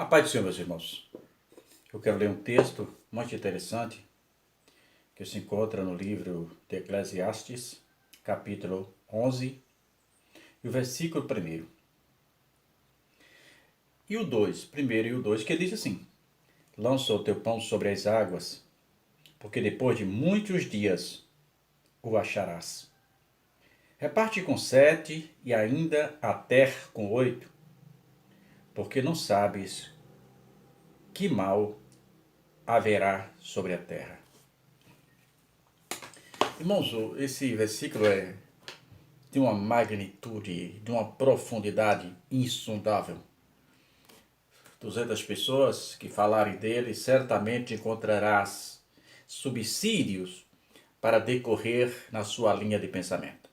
A paz do Senhor, meus irmãos. Eu quero ler um texto muito interessante que se encontra no livro de Eclesiastes, capítulo 11, e o versículo 1. E o 2, primeiro e o 2, que diz assim: Lança o teu pão sobre as águas, porque depois de muitos dias o acharás. Reparte com 7 e ainda a terra com 8, porque não sabes que mal haverá sobre a terra. Irmãos, esse versículo é de uma magnitude, de uma profundidade insondável. 200 pessoas que falarem dele, certamente encontrarás subsídios para decorrer na sua linha de pensamento.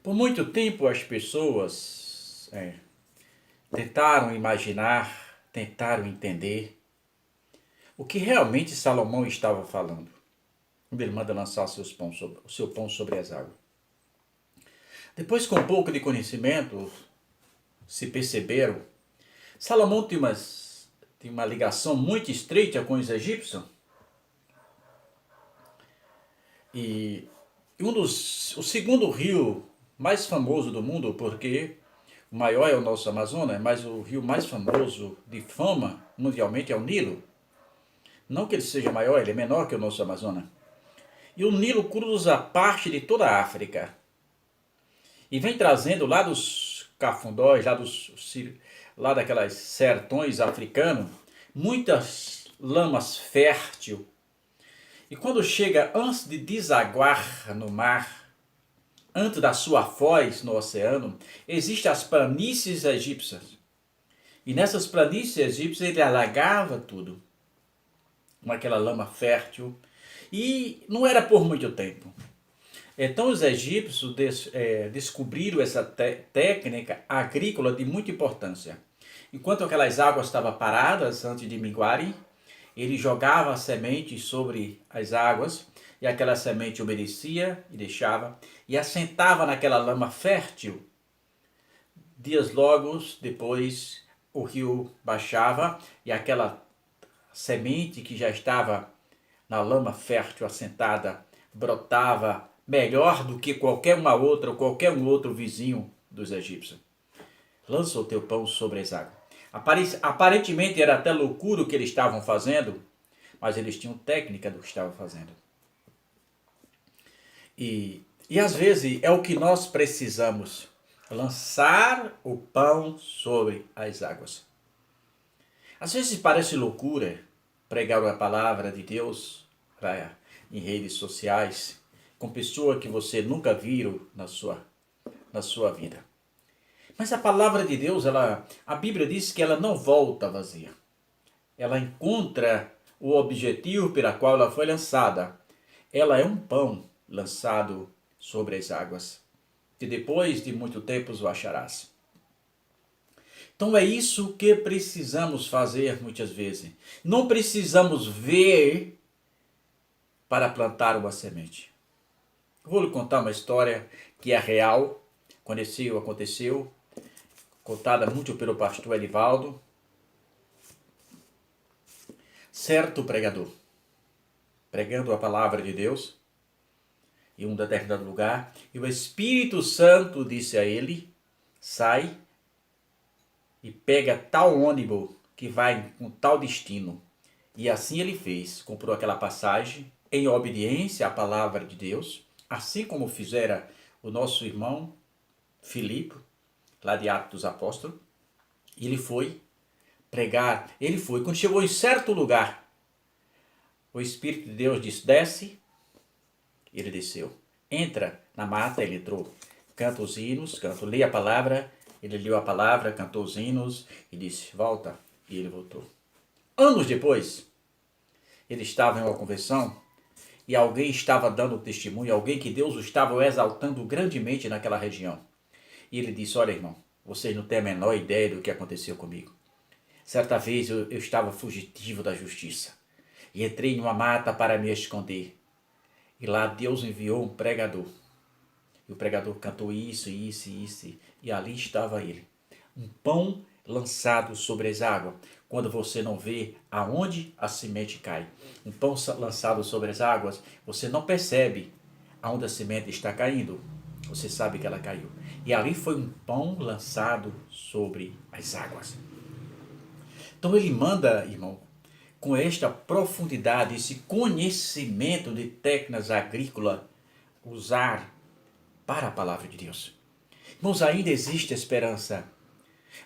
Por muito tempo as pessoas tentaram imaginar, tentaram entender o que realmente Salomão estava falando, quando ele manda lançar o seu pão sobre as águas. Depois, com um pouco de conhecimento, se perceberam, Salomão tem uma ligação muito estreita com os egípcios. E o segundo rio mais famoso do mundo, porque o maior é o nosso Amazonas, mas o rio mais famoso de fama mundialmente é o Nilo. Não que ele seja maior, ele é menor que o nosso Amazonas. E o Nilo cruza parte de toda a África. E vem trazendo lá dos cafundós, lá daquelas sertões africanos, muitas lamas férteis. E quando chega antes de desaguar no mar, antes da sua foz no oceano, existem as planícies egípcias. E nessas planícies egípcias ele alagava tudo, com aquela lama fértil. E não era por muito tempo. Então os egípcios descobriram essa técnica agrícola de muita importância. Enquanto aquelas águas estavam paradas antes de minguarem, ele jogava a semente sobre as águas e aquela semente obedecia e deixava e assentava naquela lama fértil. Dias logo depois o rio baixava e aquela semente que já estava na lama fértil assentada brotava melhor do que qualquer uma outra ou qualquer um outro vizinho dos egípcios. Lança o teu pão sobre as águas. Aparentemente era até loucura o que eles estavam fazendo, mas eles tinham técnica do que estavam fazendo. E às vezes é o que nós precisamos, lançar o pão sobre as águas. Às vezes parece loucura pregar a palavra de Deus em redes sociais com pessoa que você nunca viu na sua vida. Mas a palavra de Deus, a Bíblia diz que ela não volta vazia. Ela encontra o objetivo pela qual ela foi lançada. Ela é um pão lançado sobre as águas, que depois de muito tempo o acharás. Então é isso que precisamos fazer muitas vezes. Não precisamos ver para plantar uma semente. Vou lhe contar uma história que é real, aconteceu, contada muito pelo pastor Edivaldo. Certo pregador, pregando a palavra de Deus em um determinado lugar, e o Espírito Santo disse a ele: sai e pega tal ônibus que vai com tal destino. E assim ele fez, comprou aquela passagem em obediência à palavra de Deus, assim como fizera o nosso irmão Filipe, lá de Atos dos Apóstolos. E ele foi pregar, quando chegou em certo lugar, o Espírito de Deus disse: desce, ele desceu. Entra na mata, ele entrou. Canta os hinos, lê a palavra, ele leu a palavra, cantou os hinos e disse: volta, e ele voltou. Anos depois, ele estava em uma convenção e alguém estava dando testemunho, alguém que Deus o estava exaltando grandemente naquela região. E ele disse: olha, irmão, vocês não têm a menor ideia do que aconteceu comigo. Certa vez eu estava fugitivo da justiça e entrei em uma mata para me esconder. E lá Deus enviou um pregador. E o pregador cantou isso, e ali estava ele. Um pão lançado sobre as águas, quando você não vê aonde a semente cai. Um pão lançado sobre as águas, você não percebe aonde a semente está caindo. Você sabe que ela caiu. E ali foi um pão lançado sobre as águas. Então ele manda, irmão, com esta profundidade, esse conhecimento de técnicas agrícolas, usar para a palavra de Deus. Irmãos, ainda existe esperança.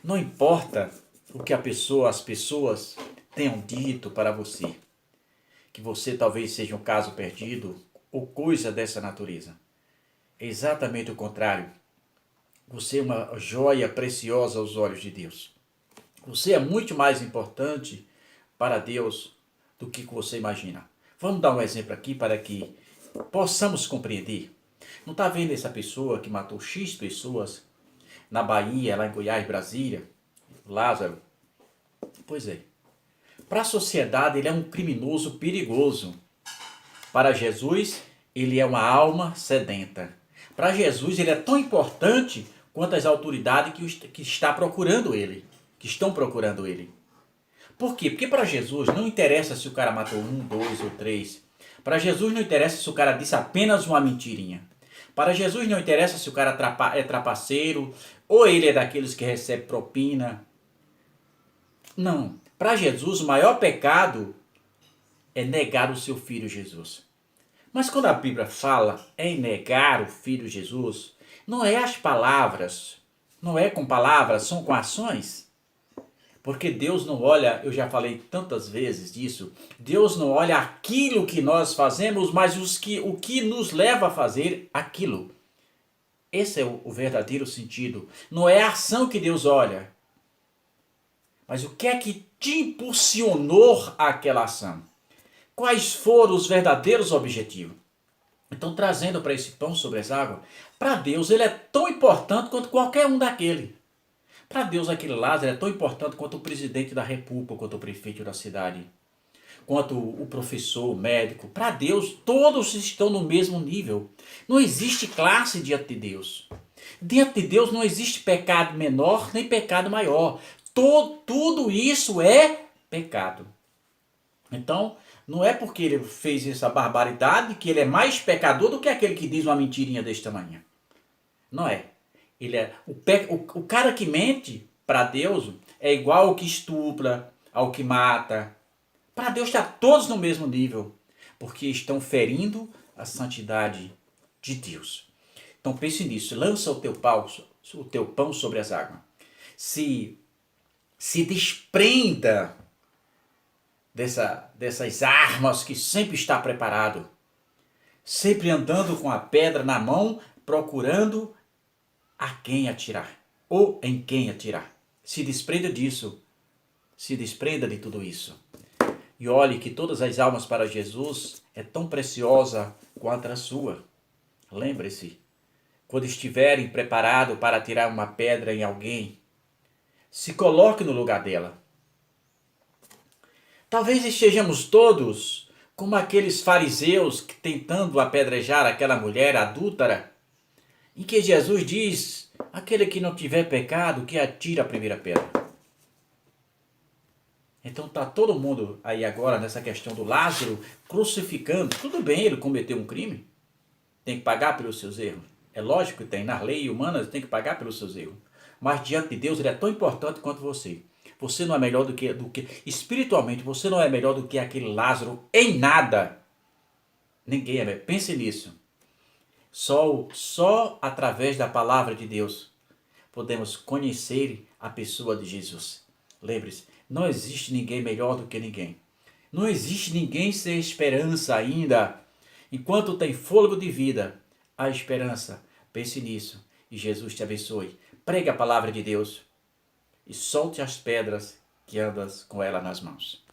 Não importa o que as pessoas tenham dito para você, que você talvez seja um caso perdido ou coisa dessa natureza. É exatamente o contrário. Você é uma joia preciosa aos olhos de Deus. Você é muito mais importante para Deus do que você imagina. Vamos dar um exemplo aqui para que possamos compreender. Não está vendo essa pessoa que matou X pessoas na Bahia, lá em Goiás, Brasília, Lázaro? Pois é. Para a sociedade ele é um criminoso perigoso. Para Jesus ele é uma alma sedenta. Para Jesus ele é tão importante quanto as autoridades que estão procurando ele. Por quê? Porque para Jesus não interessa se o cara matou 1, 2 ou 3. Para Jesus não interessa se o cara disse apenas uma mentirinha. Para Jesus não interessa se o cara é trapaceiro ou ele é daqueles que recebe propina. Não. Para Jesus o maior pecado é negar o seu filho Jesus. Mas quando a Bíblia fala em negar o filho Jesus, não é as palavras, não é com palavras, são com ações. Porque Deus não olha, eu já falei tantas vezes disso, Deus não olha aquilo que nós fazemos, mas o que nos leva a fazer aquilo. Esse é o verdadeiro sentido. Não é a ação que Deus olha, mas o que é que te impulsionou àquela ação? Quais foram os verdadeiros objetivos? Então, trazendo para esse pão sobre as águas, para Deus ele é tão importante quanto qualquer um daquele. Para Deus aquele Lázaro é tão importante quanto o presidente da república, quanto o prefeito da cidade, quanto o professor, o médico. Para Deus todos estão no mesmo nível. Não existe classe diante de Deus. Diante de Deus não existe pecado menor nem pecado maior. Tudo isso é pecado. Então, não é porque ele fez essa barbaridade que ele é mais pecador do que aquele que diz uma mentirinha deste tamanho. Não é. Ele é o cara que mente para Deus é igual ao que estupra, ao que mata. Para Deus está todos no mesmo nível, porque estão ferindo a santidade de Deus. Então pense nisso, lança o teu pão sobre as águas. Se desprenda dessas armas que sempre está preparado, sempre andando com a pedra na mão, procurando a quem atirar ou em quem atirar. Se desprenda disso, se desprenda de tudo isso. E olhe que todas as almas para Jesus é tão preciosa quanto a sua. Lembre-se, quando estiverem preparados para atirar uma pedra em alguém, se coloque no lugar dela. Talvez estejamos todos como aqueles fariseus que tentando apedrejar aquela mulher adúltera, em que Jesus diz, aquele que não tiver pecado, que atire a primeira pedra. Então está todo mundo aí agora nessa questão do Lázaro crucificando. Tudo bem, ele cometeu um crime, tem que pagar pelos seus erros. É lógico que tem, na lei humana tem que pagar pelos seus erros. Mas diante de Deus ele é tão importante quanto você. Você não é melhor do que espiritualmente, você não é melhor do que aquele Lázaro em nada. Ninguém é. Pense nisso. Só através da palavra de Deus podemos conhecer a pessoa de Jesus. Lembre-se, não existe ninguém melhor do que ninguém. Não existe ninguém sem esperança ainda. Enquanto tem fôlego de vida, há esperança. Pense nisso e Jesus te abençoe. Pregue a palavra de Deus e solte as pedras que andas com ela nas mãos.